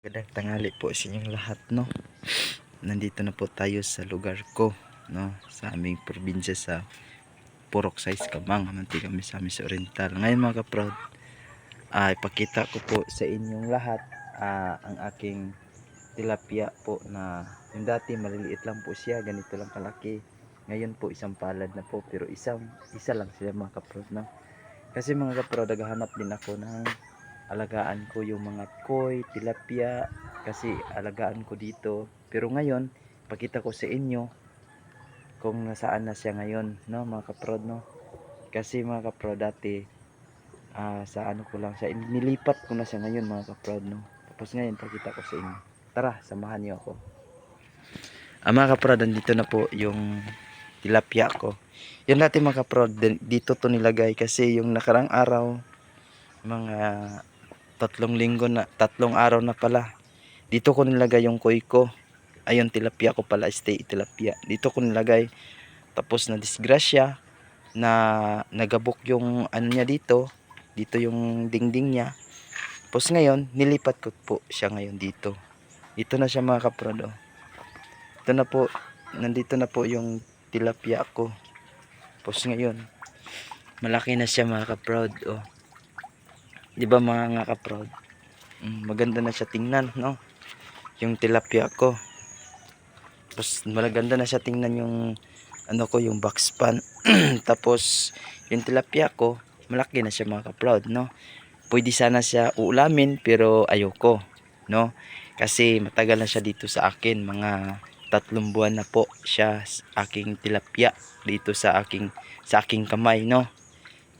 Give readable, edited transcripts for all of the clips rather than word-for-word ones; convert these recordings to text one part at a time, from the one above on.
Magandang tanghali po sa inyong lahat, no. Nandito na po tayo sa lugar ko, no, sa aming probinsya sa Purok Size Kamang. Manti kami sa amin sa Oriental. Ngayon mga kaprod, ipakita ko po sa inyong lahat ang aking tilapia po na yung dati maliliit lang po siya, ganito lang kalaki. Ngayon po isang palad na po, pero isa lang sila mga kaprod, no. Kasi mga kaprod, naghahanap din ako ng alagaan ko yung mga koi, tilapia, kasi alagaan ko dito. Pero ngayon, pakita ko sa inyo kung nasaan na siya ngayon, no, mga kaprod, no. Kasi mga kaprod, dati sa ano ko lang siya, nilipat ko na siya ngayon mga kaprod, no. Tapos ngayon, pakita ko sa inyo. Tara, samahan niyo ako. Mga kaprod, dito na po yung tilapia ko. Yan dati mga kaprod, dito to nilagay kasi yung nakarang araw, mga 3 linggo na, 3 araw na pala. Dito ko nilagay yung koi ko. Ayun, tilapia ko pala, stay tilapia. Dito ko nilagay. Tapos na disgrasya na nagabok yung ano niya dito. Dito yung dingding niya. Tapos ngayon, nilipat ko po siya ngayon dito. Dito na siya mga kaprod. Oh. Ito na po, nandito na po yung tilapia ko. Tapos ngayon, malaki na siya mga kaprod. Oh. 'Di ba mga kaprod? Maganda na siya tingnan, no? Yung tilapia ko. Tapos maganda na siya tingnan yung ano ko, yung box pan. Tapos yung tilapia ko, malaki na siya mga ka-proud, no. Pwede sana siya uulamin pero ayoko, no. Kasi matagal na siya dito sa akin, mga 3 buwan na po siya aking tilapia dito sa aking kamay, no.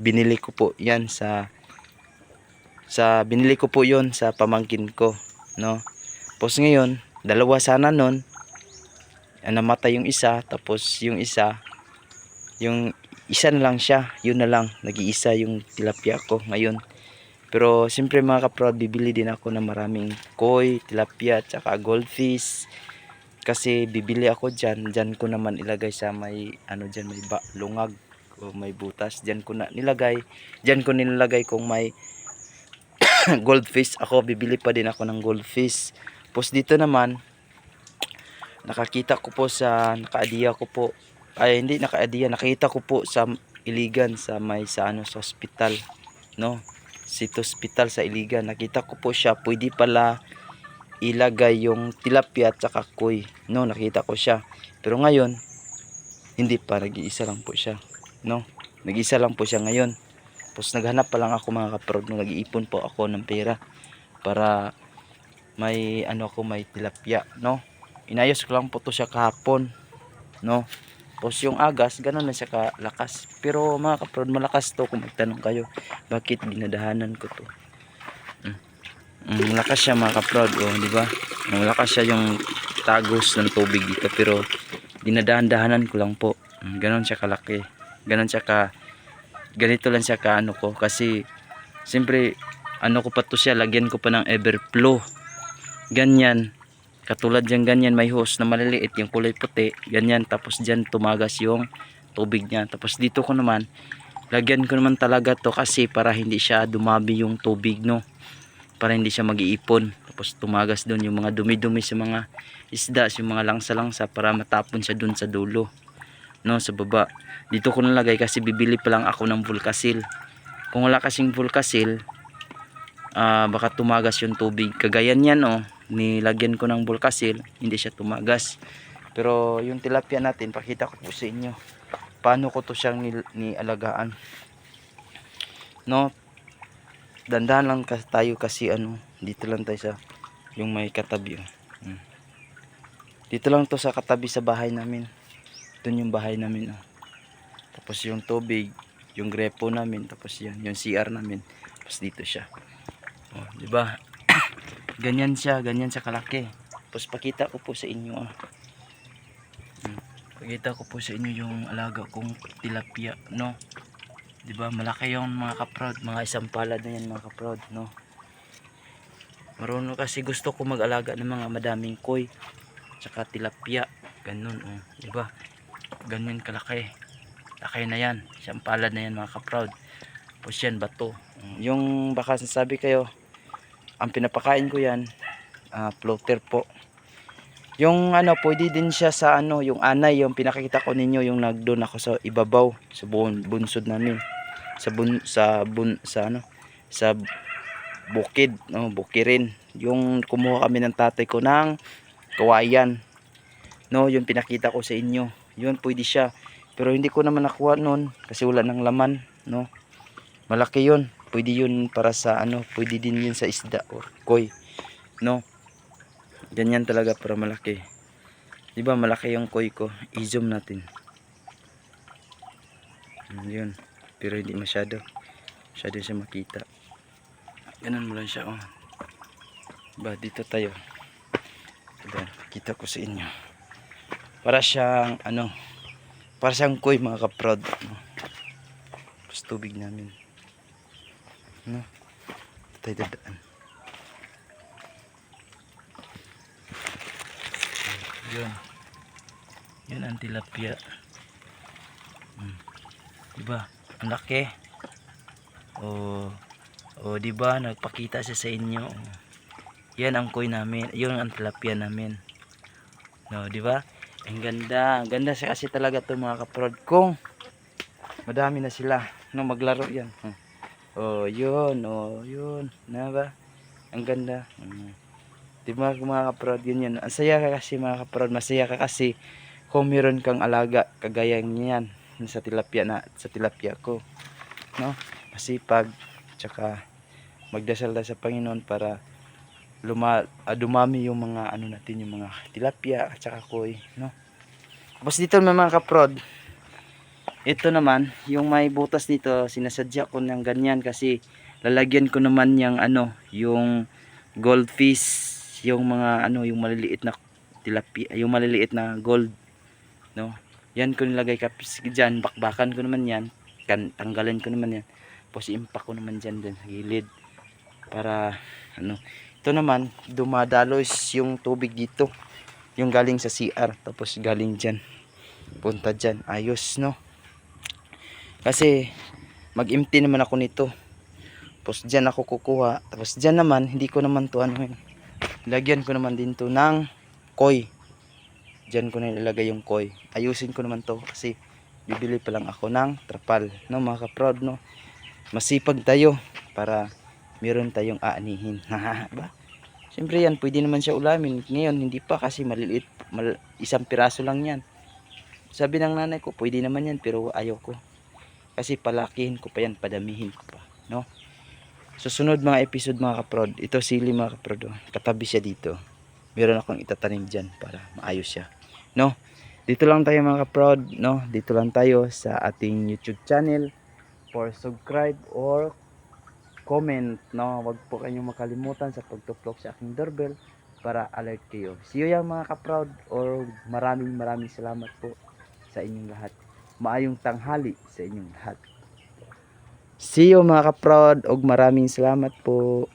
Binili ko po 'yan binili ko po 'yon sa pamangkin ko, no. Tapos ngayon, dalawa sana nun, namatay yung isa, tapos yung isa na lang siya, yun na lang, nag-iisa yung tilapia ko ngayon. Pero siyempre mga kaprod, bibili din ako ng maraming koi, tilapia, tsaka goldfish, kasi bibili ako dyan ko naman ilagay sa may ano dyan, may lungag o may butas, dyan ko nilalagay kung may goldfish ako. Bibili pa din ako ng goldfish. Tapos dito naman, nakaadiya ko po, ay hindi nakaadiya, nakita ko po sa Iligan, sa hospital, no, City Hospital sa Iligan. Nakita ko po siya, pwede pala ilagay yung tilapia at saka koi, no, nakita ko siya. Pero ngayon hindi pa, nag-iisa lang po siya, no, nag-iisa lang po siya ngayon. Tapos naghanap pa lang ako mga kaprod, no, nag-iipon po ako ng pera para may may tilapia, no. Inayos ko lang po to siya kahapon, no. Tapos yung agas, ganun na siya kalakas. Pero mga kaprod, malakas to kung magtanong kayo. Bakit dinadahanan ko to? Malakas siya mga kaprod, oh, di ba? Malakas siya yung tagos ng tubig dito, pero dinadahan-dahanan ko lang po. Ganun siya kalaki. Ganito lang siya ka ano ko, kasi siyempre ano ko pa to siya, lagyan ko pa ng Everflow. Ganyan. Katulad yung ganyan, may hose na maliliit, yung kulay puti, ganyan. Tapos dyan tumagas yung tubig niya. Tapos dito ko naman, lagyan ko naman talaga to kasi para hindi siya dumabi yung tubig, no. Para hindi siya mag-iipon. Tapos tumagas doon yung mga dumi-dumi sa mga isda, yung mga langsa-langsa, para matapon siya doon sa dulo, no, sa baba. Dito ko nalagay kasi bibili pa lang ako ng Volcasil. Kung wala kasing Volcasil, baka tumagas yung tubig. Kagaya niyan, oh, nilagyan ko ng Volcasil, hindi siya tumagas. Pero yung tilapia natin, pakita ko po sa inyo paano ko to siyang nialagaan, no. Dandahan lang tayo kasi dito lang tayo sa yung may katabi, oh. Dito lang to sa katabi sa bahay namin. Doon yung bahay namin, oh. Tapos yung tubig, yung grepo namin, tapos yan, yung CR namin. Tapos dito siya. Oh, di ba? Ganyan siya kalaki. Tapos pakita ko po sa inyo, oh. Pakita ko po sa inyo yung alaga kong tilapia, no. Di ba? Malaki yung mga kaprod, mga isang palad na yan mga kaprod, no. Marunong kasi, gusto ko mag-alaga ng mga madaming koi, tsaka tilapia, ganun, oh. Di ba? Ganyan kalaki. Laki na yan, isang palad na yan mga kaprod. Tapos yan, bato. Yung baka sasabi kayo, ang pinapakain ko yan, floater po. Yung ano, pwede din siya sa ano, yung anay, yung pinakita ko ninyo, yung nagdoon ako sa ibabaw, sa bunsod namin. Sa ano, sa bukid, no, bukirin. Yung kumuha kami ng tatay ko ng kawayan. No, yung pinakita ko sa inyo. Yun pwede siya. Pero hindi ko naman nakuha noon kasi wala nang laman, no. Malaki yun. Pwede yun para sa ano, pwede din yun sa isda or koi, no. Ganyan talaga para malaki. 'Di ba malaki yung koi ko? I-zoom natin. Yun. Pero hindi masyado. Masyado siya makita. Ganun mo lang siya, oh. Ba, dito tayo. Ayan, kita ko sa inyo. Para siyang ano, para siyang koi mga kaprod. Tapos tubig namin. No? Tayo dadaan. Yun. Yun ang tilapia. Diba? Ang laki. O diba? Nagpakita siya sa inyo. Yan ang koi namin. Yun ang tilapia namin. No, diba? Ang ganda. Ang ganda siya kasi talaga to mga kaprod. Kung madami na sila. No, maglaro yan. Yun. Yun. Na ba? Ang ganda. Diba mga kaprod, ganyan. Ang saya ka kasi mga kaprod, masaya ka kasi kung meron kang alaga kagaya niyan sa tilapia ko, no? Masipag, tsaka magdasal sa Panginoon para dumami yung mga ano natin, yung mga tilapia at tsaka koi, no? Tapos dito mga kaprod, ito naman yung may butas dito, sinasadya ko ng ganyan kasi lalagyan ko naman yung ano, yung goldfish, yung mga ano, yung maliliit na tilapia, yung maliliit na gold, no. Yan ko nilagay kapis diyan, bakbakan ko naman yan, tanggalin ko naman yan, tapos impact ko naman diyan sa gilid para ano. Ito naman dumadalos yung tubig dito, yung galing sa CR tapos galing diyan punta diyan, ayos, no. Kasi mag-empty naman ako nito, tapos diyan ako kukuha, tapos diyan naman hindi ko naman to ano, lagyan ko naman din to ng koi. Diyan ko na ilagay yung koi. Ayusin ko naman to kasi bibili pa lang ako ng trapal, no mga kaprod, no. Masipag tayo para meron tayong aanihin. Ba? Siyempre yan, pwede naman siya ulamin. Ngayon hindi pa kasi maliliit, isang piraso lang yan. Sabi ng nanay ko, pwede naman yan pero ayaw ko. Kasi palakihin ko pa yan, padamihin ko pa, no. Susunod mga episode mga kaprod, ito sili mga kaprod, oh. Katabi siya dito. Meron akong itatanim dyan para maayos siya, no. Dito lang tayo mga kaprod, no. Dito lang tayo sa ating YouTube channel. For subscribe or comment, no. Wag po kayong makalimutan sa pagtuplok sa aking doorbell para alert kayo. See you yan mga kaprod, or maraming salamat po sa inyong lahat. Maayong tanghali sa inyong lahat. See you mga kaprod, og maraming salamat po.